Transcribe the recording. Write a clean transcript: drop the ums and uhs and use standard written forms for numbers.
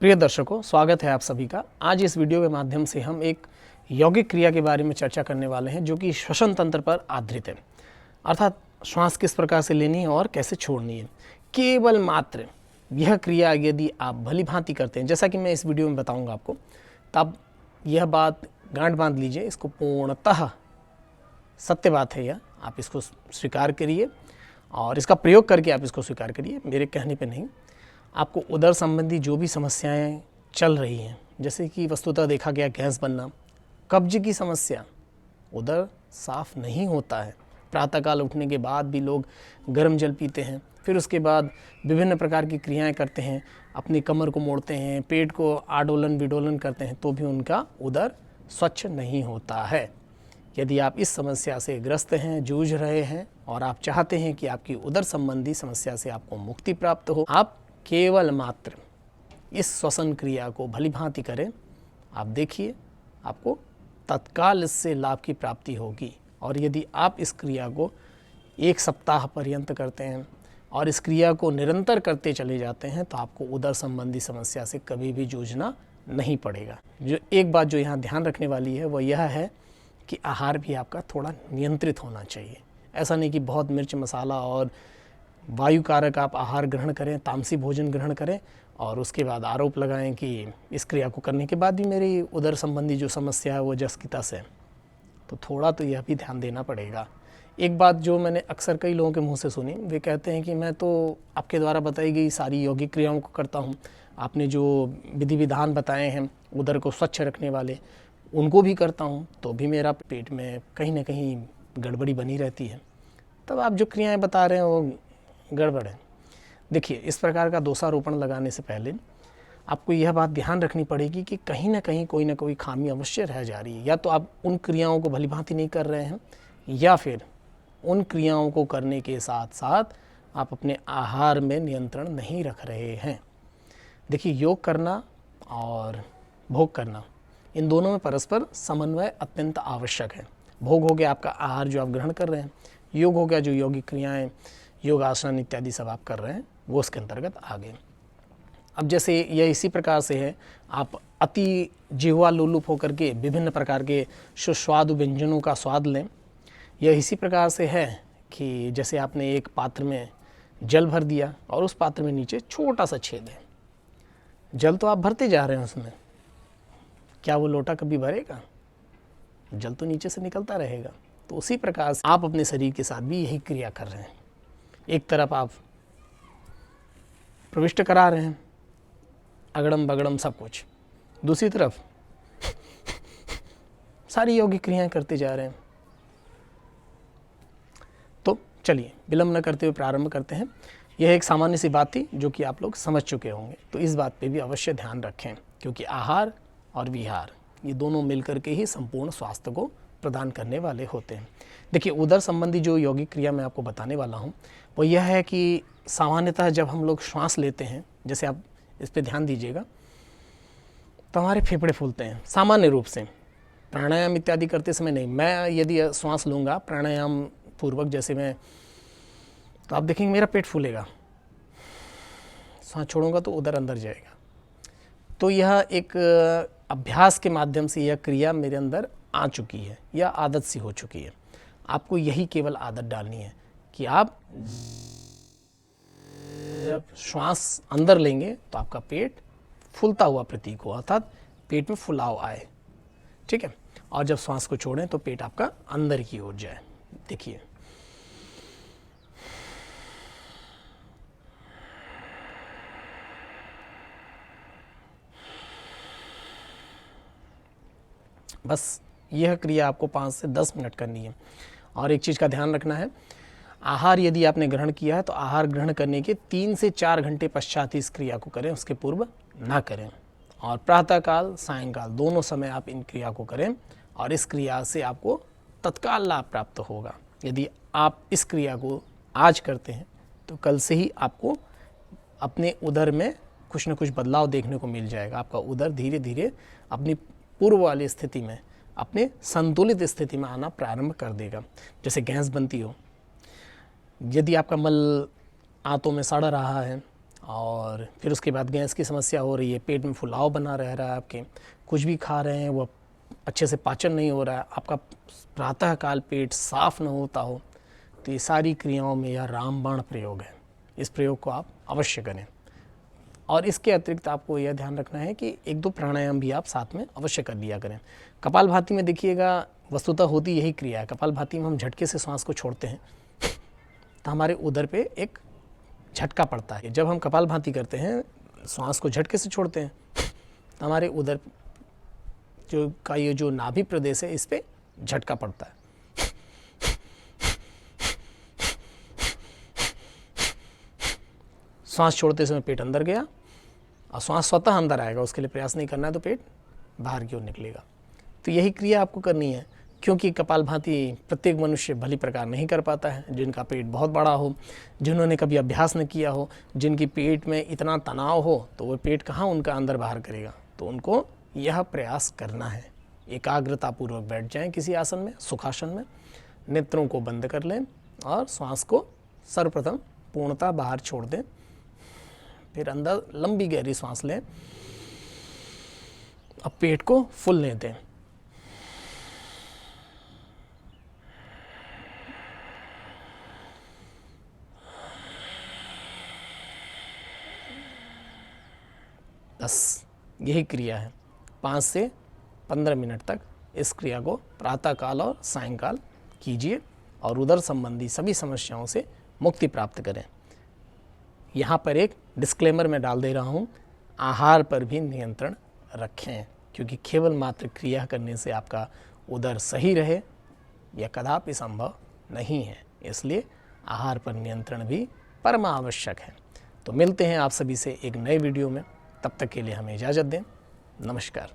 प्रिय दर्शकों, स्वागत है आप सभी का। आज इस वीडियो के माध्यम से हम एक यौगिक क्रिया के बारे में चर्चा करने वाले हैं जो कि श्वसन तंत्र पर आधारित है, अर्थात श्वास किस प्रकार से लेनी है और कैसे छोड़नी है। केवल मात्र यह क्रिया यदि आप भली भांति करते हैं, जैसा कि मैं इस वीडियो में बताऊंगा आपको, तब यह बात गांठ बांध लीजिए, इसको पूर्णतः सत्य बात है यह, आप इसको स्वीकार करिए और इसका प्रयोग करके आप इसको स्वीकार करिए, मेरे कहने पे नहीं। आपको उदर संबंधी जो भी समस्याएं चल रही हैं, जैसे कि वस्तुतः देखा गया गैस बनना, कब्ज की समस्या, उदर साफ नहीं होता है, प्रातःकाल उठने के बाद भी लोग गर्म जल पीते हैं, फिर उसके बाद विभिन्न प्रकार की क्रियाएं करते हैं, अपनी कमर को मोड़ते हैं, पेट को आडोलन विडोलन करते हैं, तो भी उनका उदर स्वच्छ नहीं होता है। यदि आप इस समस्या से ग्रस्त हैं, जूझ रहे हैं और आप चाहते हैं कि आपकी उदर संबंधी समस्या से आपको मुक्ति प्राप्त हो, आप केवल मात्र इस श्वसन क्रिया को भली भांति करें। आप देखिए, आपको तत्काल इससे लाभ की प्राप्ति होगी। और यदि आप इस क्रिया को 1 सप्ताह पर्यंत करते हैं और इस क्रिया को निरंतर करते चले जाते हैं, तो आपको उदर संबंधी समस्या से कभी भी जूझना नहीं पड़ेगा। जो एक बात जो यहाँ ध्यान रखने वाली है वह यह है कि आहार भी आपका थोड़ा नियंत्रित होना चाहिए। ऐसा नहीं कि बहुत मिर्च मसाला और वायु कारक आप आहार ग्रहण करें, तामसी भोजन ग्रहण करें और उसके बाद आरोप लगाएं कि इस क्रिया को करने के बाद भी मेरी उदर संबंधी जो समस्या है वो जस की तस है। तो थोड़ा तो यह भी ध्यान देना पड़ेगा। एक बात जो मैंने अक्सर कई लोगों के मुंह से सुनी, वे कहते हैं कि मैं तो आपके द्वारा बताई गई सारी यौगिक क्रियाओं को करता हूँ, आपने जो विधि विधान बताए हैं उदर को स्वच्छ रखने वाले, उनको भी करता हूँ, तो भी मेरा पेट में कहीं ना कहीं गड़बड़ी बनी रहती है। तब आप जो क्रियाएँ बता रहे हैं वो गड़बड़ है। देखिए, इस प्रकार का दोषारोपण लगाने से पहले आपको यह बात ध्यान रखनी पड़ेगी कि कहीं ना कहीं कोई ना कोई खामी अवश्य रह जा रही है। या तो आप उन क्रियाओं को भलीभांति नहीं कर रहे हैं, या फिर उन क्रियाओं को करने के साथ साथ आप अपने आहार में नियंत्रण नहीं रख रहे हैं। देखिए, योग करना और भोग करना, इन दोनों में परस्पर समन्वय अत्यंत आवश्यक है। भोग हो गया आपका आहार जो आप ग्रहण कर रहे हैं, योग हो गया जो यौगिक क्रियाएँ, योग आसन इत्यादि सब आप कर रहे हैं, वो उसके अंतर्गत आ गए। अब जैसे यह इसी प्रकार से है, आप अति जिह्वा लोलुप होकर के विभिन्न प्रकार के सुस्वादु व्यंजनों का स्वाद लें। यह इसी प्रकार से है कि जैसे आपने एक पात्र में जल भर दिया और उस पात्र में नीचे छोटा सा छेद है, जल तो आप भरते जा रहे हैं उसमें, क्या वो लोटा कभी भरेगा? जल तो नीचे से निकलता रहेगा। तो उसी प्रकार से आप अपने शरीर के साथ भी यही क्रिया कर रहे हैं। एक तरफ आप प्रविष्ट करा रहे हैं अगड़म बगड़म सब कुछ, दूसरी तरफ सारी यौगिक क्रियाएं करते जा रहे हैं। तो चलिए, विलंब न करते हुए प्रारंभ करते हैं। यह एक सामान्य सी बात थी जो कि आप लोग समझ चुके होंगे, तो इस बात पे भी अवश्य ध्यान रखें, क्योंकि आहार और विहार ये दोनों मिलकर के ही संपूर्ण स्वास्थ्य को प्रदान करने वाले होते हैं। देखिए, उदर संबंधी जो यौगिक क्रिया मैं आपको बताने वाला हूँ वो यह है कि सामान्यतः जब हम लोग श्वास लेते हैं, जैसे आप इस पे ध्यान दीजिएगा, तो हमारे फेफड़े फूलते हैं सामान्य रूप से। प्राणायाम इत्यादि करते समय नहीं, मैं यदि श्वास लूँगा प्राणायाम पूर्वक जैसे मैं, तो आप देखेंगे मेरा पेट फूलेगा, सांस छोड़ूंगा तो उधर अंदर जाएगा। तो यह एक अभ्यास के माध्यम से यह क्रिया मेरे अंदर आ चुकी है या आदत सी हो चुकी है। आपको यही केवल आदत डालनी है कि आप जब श्वास अंदर लेंगे तो आपका पेट फूलता हुआ प्रतीक हो, अर्थात पेट में फुलाव आए, ठीक है। और जब श्वास को छोड़ें तो पेट आपका अंदर की ओर जाए। देखिए, बस यह क्रिया आपको 5 से 10 मिनट करनी है। और एक चीज़ का ध्यान रखना है, आहार यदि आपने ग्रहण किया है तो आहार ग्रहण करने के 3 से 4 घंटे पश्चात इस क्रिया को करें, उसके पूर्व ना करें। और प्रातःकाल सायंकाल दोनों समय आप इन क्रिया को करें और इस क्रिया से आपको तत्काल लाभ प्राप्त होगा। यदि आप इस क्रिया को आज करते हैं तो कल से ही आपको अपने उदर में कुछ न कुछ बदलाव देखने को मिल जाएगा। आपका उदर धीरे धीरे अपनी पूर्व वाली स्थिति में, अपने संतुलित स्थिति में आना प्रारंभ कर देगा। जैसे गैस बनती हो, यदि आपका मल आंतों में सड़ रहा है और फिर उसके बाद गैस की समस्या हो रही है, पेट में फुलाव बना रह रहा है, आपके कुछ भी खा रहे हैं वो अच्छे से पाचन नहीं हो रहा है, आपका प्रातःकाल पेट साफ न होता हो, तो ये सारी क्रियाओं में यह रामबाण प्रयोग है। इस प्रयोग को आप अवश्य करें। और इसके अतिरिक्त आपको यह ध्यान रखना है कि 1-2 प्राणायाम भी आप साथ में अवश्य कर लिया करें। कपालभाति में देखिएगा वस्तुतः होती यही क्रिया है। कपालभाति में हम झटके से श्वास को छोड़ते हैं तो हमारे उदर पे एक झटका पड़ता है। जब हम कपालभाति करते हैं, श्वास को झटके से छोड़ते हैं तो हमारे उदर ये जो नाभि प्रदेश है इस पे झटका पड़ता है। श्वास छोड़ते समय पेट अंदर गया और श्वास स्वतः अंदर आएगा, उसके लिए प्रयास नहीं करना है तो पेट बाहर की ओर निकलेगा। तो यही क्रिया आपको करनी है, क्योंकि कपालभाति प्रत्येक मनुष्य भली प्रकार नहीं कर पाता है। जिनका पेट बहुत बड़ा हो, जिन्होंने कभी अभ्यास न किया हो, जिनकी पेट में इतना तनाव हो, तो वो पेट कहाँ उनका अंदर बाहर करेगा। तो उनको यह प्रयास करना है। एकाग्रतापूर्वक बैठ जाएं किसी आसन में, सुखासन में, नेत्रों को बंद कर लें और श्वास को सर्वप्रथम पूर्णतः बाहर छोड़ दें। फिर अंदर लंबी गहरी सांस लें। अब पेट को फूलने दें। बस यही क्रिया है। 5 से 15 मिनट तक इस क्रिया को प्रातःकाल और सायंकाल कीजिए और उदर संबंधी सभी समस्याओं से मुक्ति प्राप्त करें। यहाँ पर एक डिस्क्लेमर मैं डाल दे रहा हूँ, आहार पर भी नियंत्रण रखें, क्योंकि केवल मात्र क्रिया करने से आपका उदर सही रहे यह कदापि संभव नहीं है। इसलिए आहार पर नियंत्रण भी परम आवश्यक है। तो मिलते हैं आप सभी से एक नए वीडियो में, तब तक के लिए हमें इजाज़त दें। नमस्कार।